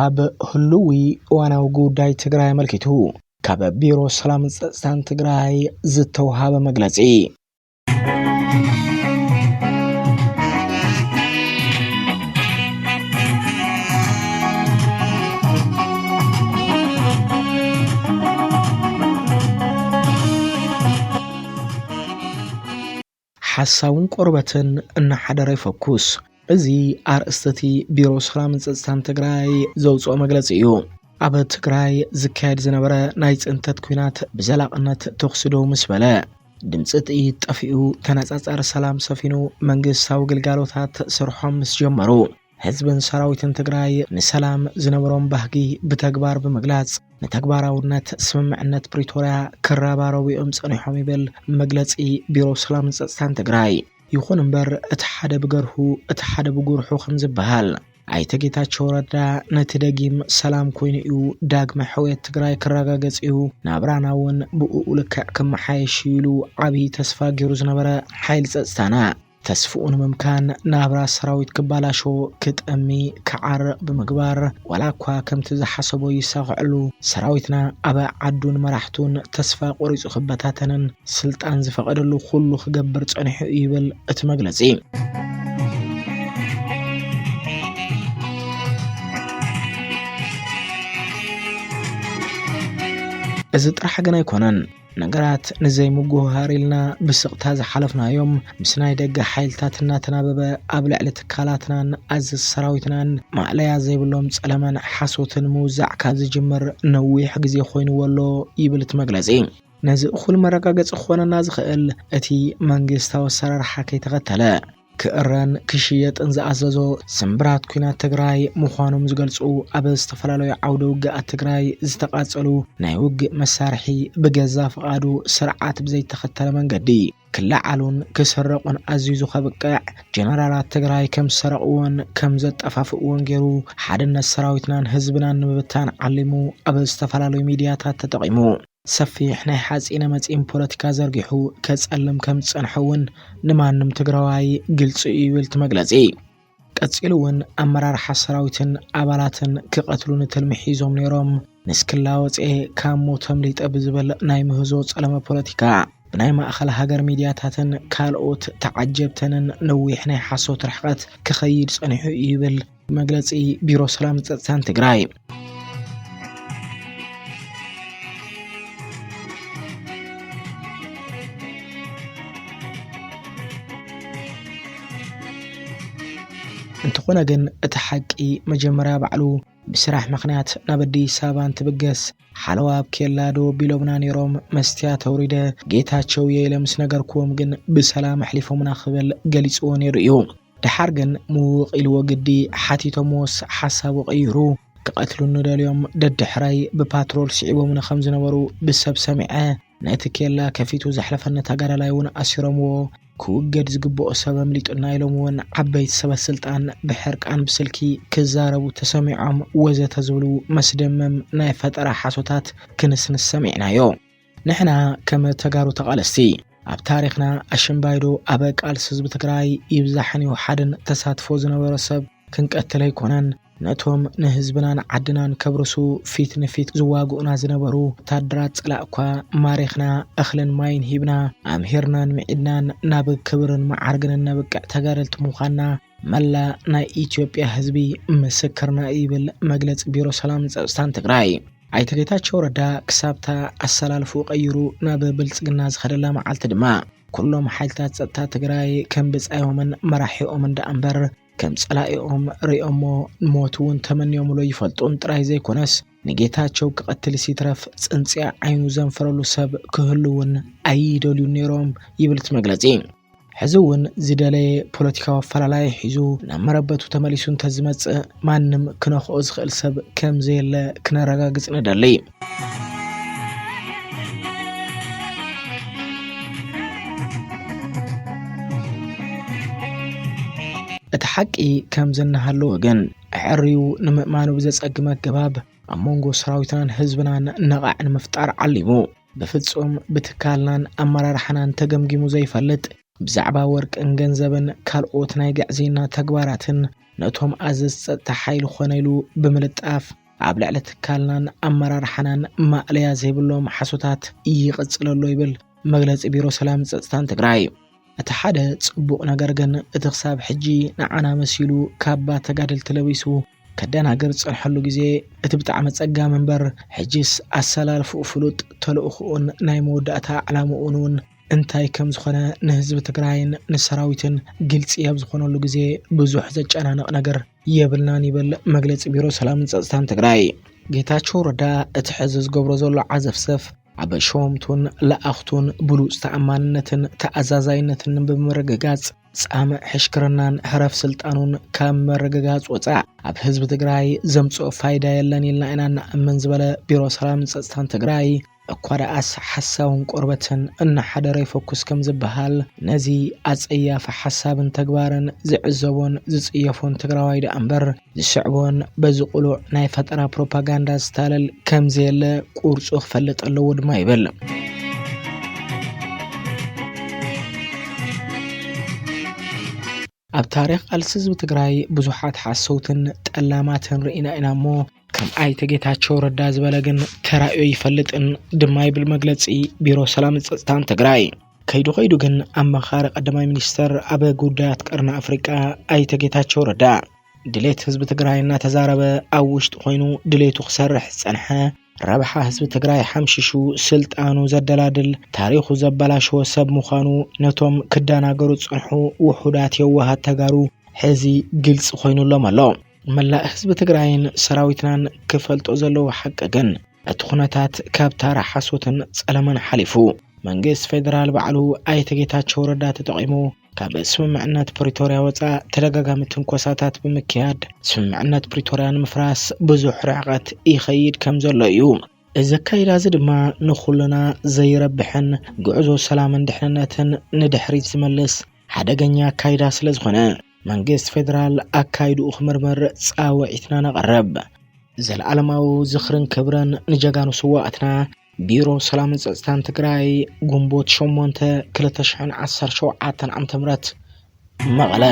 ኣብ ህሉዊ ዋናው ጉዳይ ትግራይ መልኪቱ ካብ ቢሮ ሰላም ጸጥታን ትግራይ ዝተውሃበ መግለጺ حساون قربتن ان حدر يفكوس ازي ارستتي بيرو سلام ጸጥታን ትግራይ ዘውጽኦ መግለጺ እዩ ኣብ ትግራይ ዝካየድ ዝነበረ ናይ ጽንተት ኩናት ብዘላቅነት ተኽስዶ ምስ በለ ድምጽ ጥይት ጠፊኡ ተነጻጻር ሰላም ሰፊኑ መንግስታዊ ግልጋሎታት ስርሖም ምስ ጀመሩ ህዝብን ሰራዊትን ትግራይ ንሰላም ዝነበሮም ባህጊ ብተግባር በመግላጽ ንተግባራውነት ስምምዕነት ፕሪቶሪያ ከራባራዊኦም ጸኒሖም ይብል መግለጺ ቢሮ ሰላም ጸጥታን ትግራይ ይኹን እምበር እቲ ሓደ ብገርሁ እቲ ሓደ ብጉርሑ ከም ዝበሃል ኣይተ ጌታቸው ረዳ ነቲ ደጊም ሰላም ኮይኑ እዩ ዳግመ ሕወት ትግራይ ከረጋገጽ እዩ ናብራናውን ብኡኡ ልክዕ ከመሓየሽ ኢሉ ዓብይ ተስፋ ገይሩ ዝነበረ ሓይል ጸጥታና ተስፉኡን መምካን ናብራ ሰራዊት ክባላሾ ክጥሚ ከዓርቕ ብምግባር ወላኳ ከምቲ ዝሓሰቦ ይሳኽዕሉ ሰራዊትና ኣብ ዓዱን መራሕቱን ተስፋ ቆሪጹ ክበታተንን ስልጣን ዝፈቀደሉ ኩሉ ክገብር ጸኒሑ ይብል እቲ መግለጺ እዚ ጥራሕ ግን ኣይኮነን ነገራት ንዘይ ምጉሃሪልና ብስቅታ ዝሓለፍናዮም ምስናይ ደገ ሓይልታትና ተናበበ ኣብ ልዕሊ ትካላትናን ኣዝ ሰራዊትናን ማዕለያ ዘይብሎም ጸለመን ሓሶትን ምውዛዕ ካብ ዝጅምር ነዊሕ ግዜ ኮይኑ ወሎ ይብል እቲ መግለጺ ነዚ እኹል መረጋገጽ ኾነና ዝኽእል እቲ መንግስታዊ ኣሰራርሓ ከይተኸተለ ክእረን ክሽየጥን ዝኣዘዞ ስምብራት ኩናት ትግራይ ምዃኖም ዝገልጹ ኣብ ዝተፈላለዩ ዓውደ ውግኣት ትግራይ ዝተቃጸሉ ናይ ውግእ መሳርሒ ብገዛ ፍቃዱ ስርዓት ብዘይተኸተለ መንገዲ ክለዓሉን ክሰረቁን ኣዝዩ ከብቅዕ ጀነራላት ትግራይ ከም ሰረቁን ከም ዘጠፋፍኡን ገይሩ ሓድነት ሰራዊትናን ህዝብናን ንምብታን ዓሊሙ ኣብ ዝተፈላለዩ ሚድያታት ተጠቂሙ ሰፊሕ ናይ ሓጺነ መጺን ፖለቲካ ዘርጊሑ ከጸልም ከም ጸንሐውን ንማንም ትግራዋይ ግልጽ ይብል ትመግለጺ ቀጽሉውን ኣመራርሓ ሰራዊትን ኣባላትን ክቀትሉን ተልምሒዞም ነይሮም ንስክላወጽ ካብ ሞቶም ሊጠብ ዝብል ናይ ምህዞ ጸለመ ፖለቲካ ብናይ ማእኸል ሃገር ሚድያታትን ካልኦት ተዓጀብተንን ነዊሕ ናይ ሓሶት ርሕቀት ክኸይድ ጸኒሑ ይብል መግለጺ ቢሮ ሰላም ጸጥታን ትግራይ እንተኾነ ግን እቲ ሓቂ መጀመርያ ባዕሉ ብስራሕ ምኽንያት ናብ ኣዲስ አበባ እንትብገስ ሓለዋ ኣብ ኬላዶ ቢሎምና ነይሮም መስትያ ተውሪደ ጌታቸው የለምስ ነገርኩም ግን ብሰላም ኣሕሊፎምና ክብል ገሊጽዎ ነይሩ እዩ ድሓር ግን ምውቕ ወግዲ ሓቲቶሞስ ሓሳቡ ቀይሩ ክቀትሉ ንደልዮም ደድሕራይ ብፓትሮል ስዒቦም ከም ዝነበሩ ብሰብ ሰሚዐ ነቲ ኬላ ከፊቱ ዘሕለፈነ ተጋዳላይ እውን ኣሲሮምዎ كوجد زجبو أسباب لتقنا يلومون عبيت سبب السلطان بحركان بسلكي كزاربو تسمعهم وزة تزولو مسدمم نايفت حاسوتات كنسن السمعنا يوم نحنا كما تجارو تقالستي اب تاريخنا الشنبايدو أباك ألسز بتقراي يبزحني وحدن تساتفو زنورسب كنقتلي كونان نتهم نهزبنان عدنان كبرسو فيت نفيت زواقونا زنبرو تادرات لأكوا ماريخنا أخلن ماين هيبنا أمهرنان معدنان نابق كبرن معارقن نابق تقارلت مخانا ملا نا إيتيوبيا هزبي مسكرنا إيبل مجلس بيرو سلام ጸጥታን ትግራይ ኣይተ ጌታቸው ረዳ ክሳብታ ኣሰላልፉ ቀይሩ ናብ ብልጽግና ዝኸደላ መዓልቲ ድማ ኩሎም ሓይልታት ጸጥታ ትግራይ ከም ብጻዮምን መራሒኦም እንዳኣንበር كم صلايهم ريومو موتون تمنيوم لو يفلطون ጥራይ ዘይኮነስ ንጌታቸው ክቀትል ሲትረፍ ጽንጽያ ዓይኑ ዘንፈረሉ ሰብ ክህልውን ኣይደልዩ ነይሮም ይብልት መግለጺ ሕዝውን ዝደለየ ፖለቲካዊ አፈላላይ ሒዙ ናመረበቱ ተመሊሱን ተዝመጽእ ማንም ክነኽኦ ዝኽእል ሰብ ከም ዘየለ ክነረጋግጽ ንደሊ الحقي كم زنهالو وجن عريو نمأمانو بزتصقم الجباب أمونغو سراويتنا حزبنا نقع مفتار علمو بفتصوم بتكالنا أمرار حنان تجمجمو زي فلت ብዛዕባ ወርቅን ገንዘብን ካልኦት ናይ ጋዕዜና ተግባራትን ነቶም ኣዘዝ ጸጥታ ሓይል ኾነይሉ ብምልጣፍ ኣብ ልዕሊ ትካልናን ኣመራርሓናን ማዕለያ ዘይብሎም ሓሶታት ይቕጽለሎ ይብል መግለጺ ቢሮ ሰላም ጸጥታን ትግራይ። እቲ ሓደ ጽቡቕ ነገር ግን እቲ ክሳብ ሕጂ ንዓና መሲሉ ካባ ተጋደልቲ ለቢሱ ከደናግር ጽንሐሉ ግዜ እቲ ብጣዕሚ ጸጋም እምበር ሕጂስ ኣሰላልፉኡ ፍሉጥ ተልእኹኡን ናይ መወዳእታ ዕላምኡን እውን እንታይ ከም ዝኾነ ንህዝቢ ትግራይን ንሰራዊትን ግልጽ ኣብ ዝኾነሉ ግዜ ብዙሕ ዘጨናንቕ ነገር የብልናን ይብል መግለጺ ቢሮ ሰላምን ጸጥታን ትግራይ። ጌታቸው ረዳ እቲ ሕዚ ዝገብሮ ዘሎ ዓዘፍሰፍ ኣብ ሾምቱን ለኣኽቱን ብሉጽ ተኣማንነትን ተኣዛዛይነትን ብምርግጋጽ ጻምዕ ሕሽክርናን ሕረፍ ስልጣኑን ካብ መረግጋጽ ወፃእ ኣብ ህዝቢ ትግራይ ዘምጽኦ ፋይዳ የለን ኢልና ኢና ንኣምን ዝበለ ቢሮ ሰላምን ጸጥታን ትግራይ እኳ ደኣስ ሓሳውን ቆርበትን እናሓደረ ይፎኩስ ከም ዝበሃል ነዚ ኣጸያፊ ሓሳብን ተግባርን ዝዕዘቦን ዝጽየፎን ትግራዋይ ዳ እምበር ዝስዕቦን በዚ ቁሉዕ ናይ ፈጠራ ፕሮፓጋንዳ ዝታለል ከም ዘየለ ቁርጹ ክፈልጥ ኣለዎ ድማ ይብል። ኣብ ታሪኽ ቃልሲ ህዝቢ ትግራይ ብዙሓት ሓሰውትን ጠላማትን ርኢና ኢና እሞ ከም ኣይተ ጌታቸው ረዳ ዝበለ ግን ተራእዮ ይፈልጥን ድማ ይብል መግለጺ ቢሮ ሰላም ጸጥታን ትግራይ። ከይዱ ግን ኣመኻሪ ቀዳማይ ሚኒስተር ኣብ ጉዳያት ቀርኒ ኣፍሪቃ ኣይተ ጌታቸው ረዳ ድሌት ህዝቢ ትግራይ እናተዛረበ ኣብ ውሽጢ ኮይኑ ድሌቱ ክሰርሕ ጸንሐ ረብሓ ህዝቢ ትግራይ ሓምሽሹ ስልጣኑ ዘደላድል ታሪኹ ዘበላሸወ ሰብ ምዃኑ ነቶም ክዳናገሩ ጽንሑ ውሑዳት የዋሃት ተጋሩ ሕዚ ግልጽ ኮይኑሎም ኣሎ። መላእ ህዝቢ ትግራይን ሰራዊትናን ክፈልጦ ዘለዎ ሓቂ ግን እቲ ኩነታት ካብ ታራ ሓሶትን ጸለመን ሓሊፉ መንግስት ፌደራል ባዕሉ ኣይተ ጌታቸው ረዳ ተጠቒሙ ካብ ስምምዕነት ፕሪቶሪያ ወፃእ ተደጋጋሚ ትንኮሳታት ብምክያድ ስምምዕነት ፕሪቶሪያ ንምፍራስ ብዙሕ ርሕቀት ይኸይድ ከም ዘሎ እዩ። እዚ ካይዳ እዚ ድማ ንኹልና ዘይረብሕን ጉዕዞ ሰላምን ድሕንነትን ንድሕሪት ዝመልስ ሓደገኛ ካይዳ ስለ ዝኾነ መንግስት ፌደራል ኣካይድኡ ክምርምር ጻውዒትና ነቐርብ። ዘለዓለማዊ ዝኽርን ክብርን ንጀጋኑ ስዋእትና ቢሮ ሰላምን ጸጥታን ትግራይ ግንቦት 8 2017 ዓ.ም መቐለ